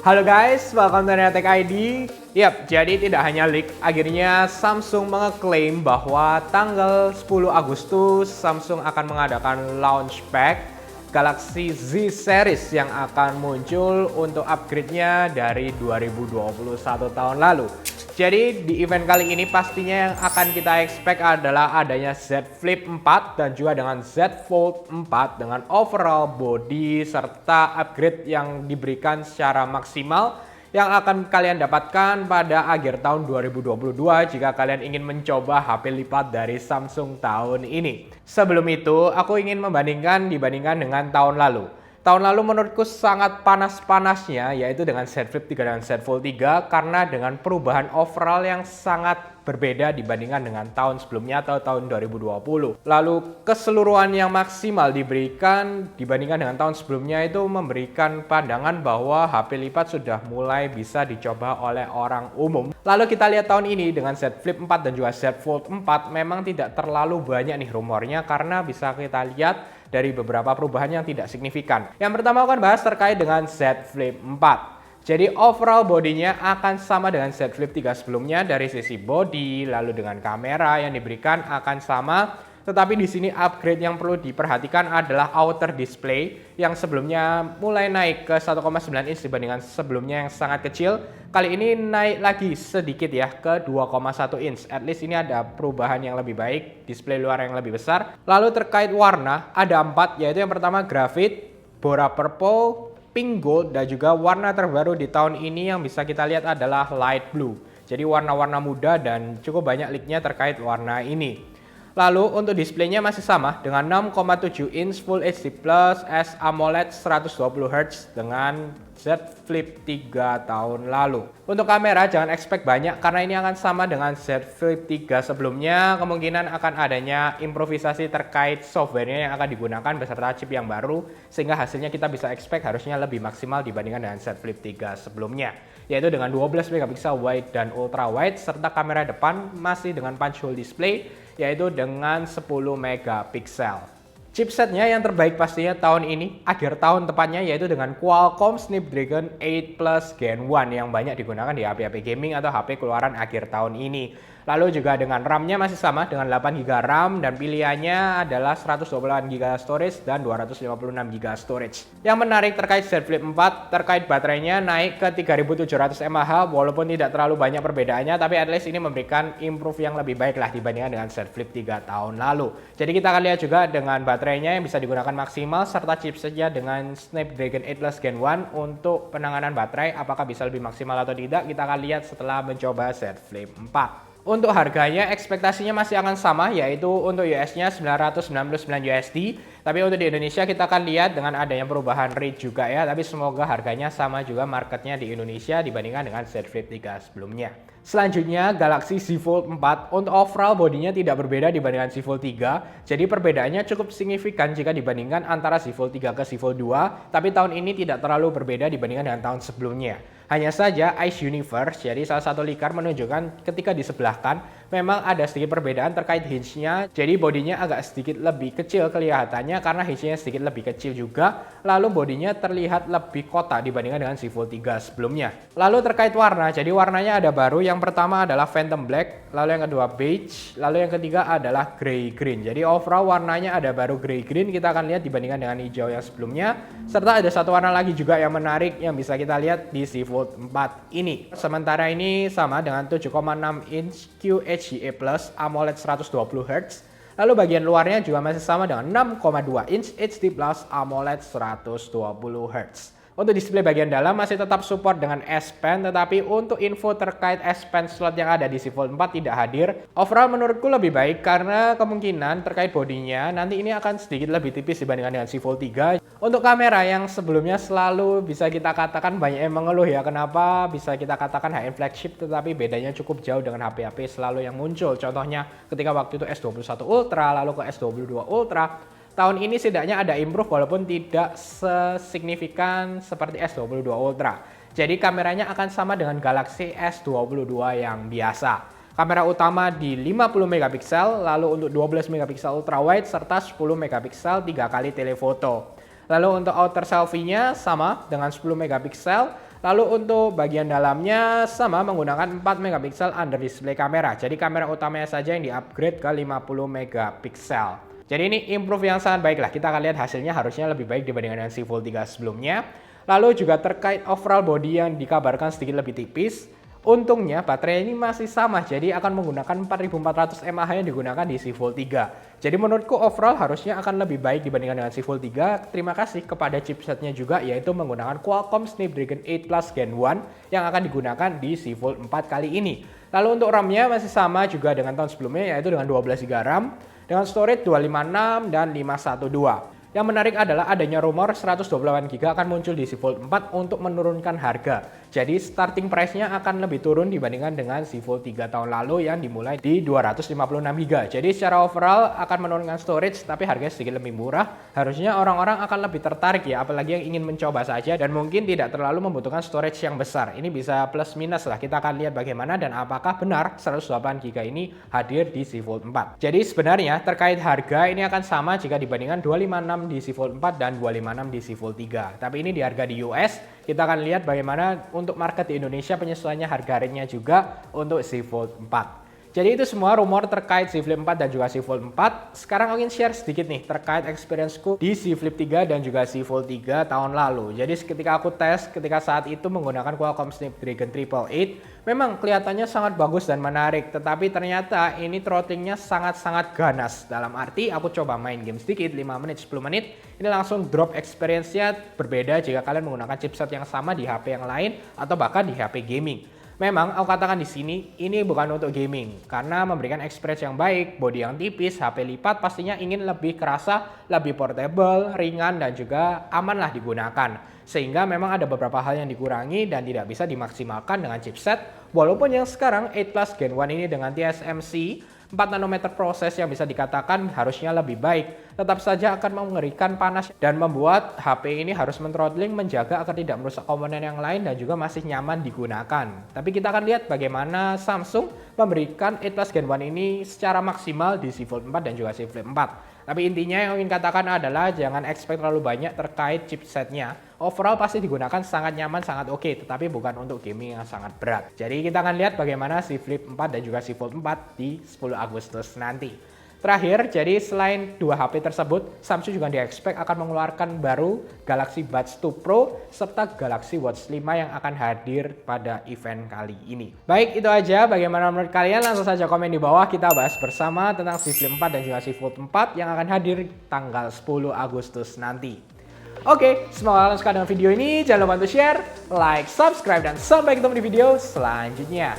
Halo guys, welcome to Neotek ID. Yap, jadi tidak hanya leak, akhirnya Samsung mengeklaim bahwa tanggal 10 Agustus Samsung akan mengadakan launch pack Galaxy Z Series yang akan muncul untuk upgrade-nya dari 2021 tahun lalu. Jadi di event kali ini pastinya yang akan kita expect adalah adanya Z Flip 4 dan juga dengan Z Fold 4 dengan overall body serta upgrade yang diberikan secara maksimal yang akan kalian dapatkan pada akhir tahun 2022 jika kalian ingin mencoba HP lipat dari Samsung tahun ini. Sebelum itu, aku ingin dibandingkan dengan tahun lalu. Tahun lalu menurutku sangat panas-panasnya, yaitu dengan Z Flip 3 dan Z Fold 3 karena dengan perubahan overall yang sangat berbeda dibandingkan dengan tahun sebelumnya atau tahun 2020. Lalu keseluruhan yang maksimal diberikan dibandingkan dengan tahun sebelumnya itu memberikan pandangan bahwa HP lipat sudah mulai bisa dicoba oleh orang umum. Lalu kita lihat tahun ini dengan Z Flip 4 dan juga Z Fold 4 memang tidak terlalu banyak nih rumornya karena bisa kita lihat dari beberapa perubahan yang tidak signifikan. Yang pertama akan bahas terkait dengan Z Flip 4. Jadi overall bodinya akan sama dengan Z Flip 3 sebelumnya dari sisi body, lalu dengan kamera yang diberikan akan sama. Tetapi di sini upgrade yang perlu diperhatikan adalah outer display yang sebelumnya mulai naik ke 1,9 inch dibandingkan sebelumnya yang sangat kecil. Kali ini naik lagi sedikit ya ke 2,1 inch. At least ini ada perubahan yang lebih baik, display luar yang lebih besar. Lalu terkait warna ada 4, yaitu yang pertama graphite, Bora Purple, Pink Gold, dan juga warna terbaru di tahun ini yang bisa kita lihat adalah light blue. Jadi warna-warna muda dan cukup banyak leaknya terkait warna ini. Lalu untuk displaynya masih sama dengan 6,7 inch Full HD Plus S AMOLED 120Hz dengan Z Flip 3 tahun lalu. Untuk kamera jangan expect banyak karena ini akan sama dengan Z Flip 3 sebelumnya. Kemungkinan akan adanya improvisasi terkait softwarenya yang akan digunakan beserta chip yang baru sehingga hasilnya kita bisa expect harusnya lebih maksimal dibandingkan dengan Z Flip 3 sebelumnya, yaitu dengan 12 megapiksel wide dan ultra wide serta kamera depan masih dengan punch hole display yaitu dengan 10 megapiksel. Chipsetnya yang terbaik pastinya tahun ini, akhir tahun tepatnya, yaitu dengan Qualcomm Snapdragon 8 Plus Gen 1 yang banyak digunakan di HP-HP gaming atau HP keluaran akhir tahun ini. Lalu juga dengan RAM-nya masih sama dengan 8GB RAM dan pilihannya adalah 128GB storage dan 256GB storage. Yang menarik terkait Z Flip 4, terkait baterainya naik ke 3700 mAh walaupun tidak terlalu banyak perbedaannya, tapi at least ini memberikan improve yang lebih baik lah dibandingkan dengan Z Flip 3 tahun lalu. Jadi kita akan lihat juga dengan baterainya yang bisa digunakan maksimal serta chipsetnya dengan Snapdragon 8 Plus Gen 1 untuk penanganan baterai apakah bisa lebih maksimal atau tidak, kita akan lihat setelah mencoba Z Flip 4. Untuk harganya ekspektasinya masih akan sama, yaitu untuk US-nya 999 USD. Tapi untuk di Indonesia kita akan lihat dengan adanya perubahan rate juga ya. Tapi semoga harganya sama juga marketnya di Indonesia dibandingkan dengan Z Flip 3 sebelumnya. Selanjutnya Galaxy Z Fold 4. Untuk overall bodinya tidak berbeda dibandingkan Z Fold 3. Jadi perbedaannya cukup signifikan jika dibandingkan antara Z Fold 3 ke Z Fold 2. Tapi tahun ini tidak terlalu berbeda dibandingkan dengan tahun sebelumnya. Hanya saja Ice Universe, jadi salah satu leaker menunjukkan ketika disebelahkan memang ada sedikit perbedaan terkait hinge-nya. Jadi bodinya agak sedikit lebih kecil kelihatannya karena hinge-nya sedikit lebih kecil juga. Lalu bodinya terlihat lebih kotak dibandingkan dengan Z Fold 3 sebelumnya. Lalu terkait warna, jadi warnanya ada baru. Yang pertama adalah Phantom Black, lalu yang kedua beige, lalu yang ketiga adalah grey green. Jadi overall warnanya ada baru grey green, kita akan lihat dibandingkan dengan hijau yang sebelumnya. Serta ada satu warna lagi juga yang menarik yang bisa kita lihat di Z Fold 4 ini. Sementara ini sama dengan 7,6 inch QHD+ AMOLED 120Hz. Lalu bagian luarnya juga masih sama dengan 6,2 inch HD+ AMOLED 120Hz. Untuk display bagian dalam masih tetap support dengan S Pen, tetapi untuk info terkait S Pen slot yang ada di Z Fold 4 tidak hadir. Overall menurutku lebih baik karena kemungkinan terkait bodinya nanti ini akan sedikit lebih tipis dibandingkan dengan Z Fold 3. Untuk kamera yang sebelumnya selalu bisa kita katakan banyak yang mengeluh ya kenapa bisa kita katakan high-end flagship tetapi bedanya cukup jauh dengan HP-HP selalu yang muncul. Contohnya ketika waktu itu S21 Ultra lalu ke S22 Ultra. Tahun ini setidaknya ada improve walaupun tidak sesignifikan seperti S22 Ultra. Jadi kameranya akan sama dengan Galaxy S22 yang biasa. Kamera utama di 50 megapiksel, lalu untuk 12 megapiksel ultra wide serta 10 megapiksel 3 kali telefoto. Lalu untuk outer selfie-nya sama dengan 10 megapiksel. Lalu untuk bagian dalamnya sama menggunakan 4 megapiksel under display kamera. Jadi kamera utamanya saja yang di-upgrade ke 50 megapiksel. Jadi ini improve yang sangat baik lah. Kita akan lihat hasilnya harusnya lebih baik dibandingkan dengan Si Fold 3 sebelumnya. Lalu juga terkait overall body yang dikabarkan sedikit lebih tipis. Untungnya baterai ini masih sama, jadi akan menggunakan 4400 mAh yang digunakan di Si Fold 3. Jadi menurutku overall harusnya akan lebih baik dibandingkan dengan Si Fold 3. Terima kasih kepada chipsetnya juga, yaitu menggunakan Qualcomm Snapdragon 8 Plus Gen 1 yang akan digunakan di Si Fold 4 kali ini. Lalu untuk RAM-nya masih sama juga dengan tahun sebelumnya, yaitu dengan 12 GB RAM, dengan storage 256 dan 512. Yang menarik adalah adanya rumor 128GB akan muncul di Si Fold 4 untuk menurunkan harga. Jadi starting price-nya akan lebih turun dibandingkan dengan Si Fold 3 tahun lalu yang dimulai di 256GB. Jadi secara overall akan menurunkan storage tapi harganya sedikit lebih murah. Harusnya orang-orang akan lebih tertarik ya, apalagi yang ingin mencoba saja dan mungkin tidak terlalu membutuhkan storage yang besar. Ini bisa plus minus lah, kita akan lihat bagaimana dan apakah benar 128GB ini hadir di Si Fold 4. Jadi sebenarnya terkait harga ini akan sama jika dibandingkan 256 di Si Fold 4 dan 256 di Si Fold 3. Tapi ini di harga di US. Kita akan lihat bagaimana untuk market di Indonesia penyesuaiannya harga rate-nya juga untuk Si Fold 4. Jadi itu semua rumor terkait Si Flip 4 dan juga Si Fold 4. Sekarang aku ingin share sedikit nih terkait experience-ku di Si Flip 3 dan juga Si Fold 3 tahun lalu. Jadi ketika aku tes, ketika saat itu menggunakan Qualcomm Snapdragon 888, memang kelihatannya sangat bagus dan menarik. Tetapi ternyata ini throttlingnya sangat-sangat ganas. Dalam arti aku coba main game sedikit, 5 menit, 10 menit, ini langsung drop experience-nya berbeda jika kalian menggunakan chipset yang sama di HP yang lain atau bahkan di HP gaming. Memang aku katakan di sini ini bukan untuk gaming karena memberikan experience yang baik, bodi yang tipis, HP lipat pastinya ingin lebih kerasa, lebih portable, ringan dan juga aman lah digunakan. Sehingga memang ada beberapa hal yang dikurangi dan tidak bisa dimaksimalkan dengan chipset. Walaupun yang sekarang 8 Plus Gen 1 ini dengan TSMC 4 nanometer proses yang bisa dikatakan harusnya lebih baik, tetap saja akan mengerikan panas dan membuat HP ini harus men-throttling menjaga agar tidak merusak komponen yang lain dan juga masih nyaman digunakan. Tapi kita akan lihat bagaimana Samsung memberikan 8 Plus Gen 1 ini secara maksimal di Si Fold 4 dan juga Si Flip 4. Tapi intinya yang ingin katakan adalah jangan expect terlalu banyak terkait chipsetnya. Overall pasti digunakan sangat nyaman, sangat oke, tetapi bukan untuk gaming yang sangat berat. Jadi kita akan lihat bagaimana Si Flip 4 dan juga Si Fold 4 di 10 Agustus nanti. Terakhir, jadi selain dua HP tersebut, Samsung juga di-expect akan mengeluarkan baru Galaxy Buds 2 Pro serta Galaxy Watch 5 yang akan hadir pada event kali ini. Baik, itu aja. Bagaimana menurut kalian? Langsung saja komen di bawah, kita bahas bersama tentang Si Flip 4 dan juga Si Fold 4 yang akan hadir tanggal 10 Agustus nanti. Oke, semoga kalian suka dengan video ini. Jangan lupa untuk share, like, subscribe, dan sampai ketemu di video selanjutnya.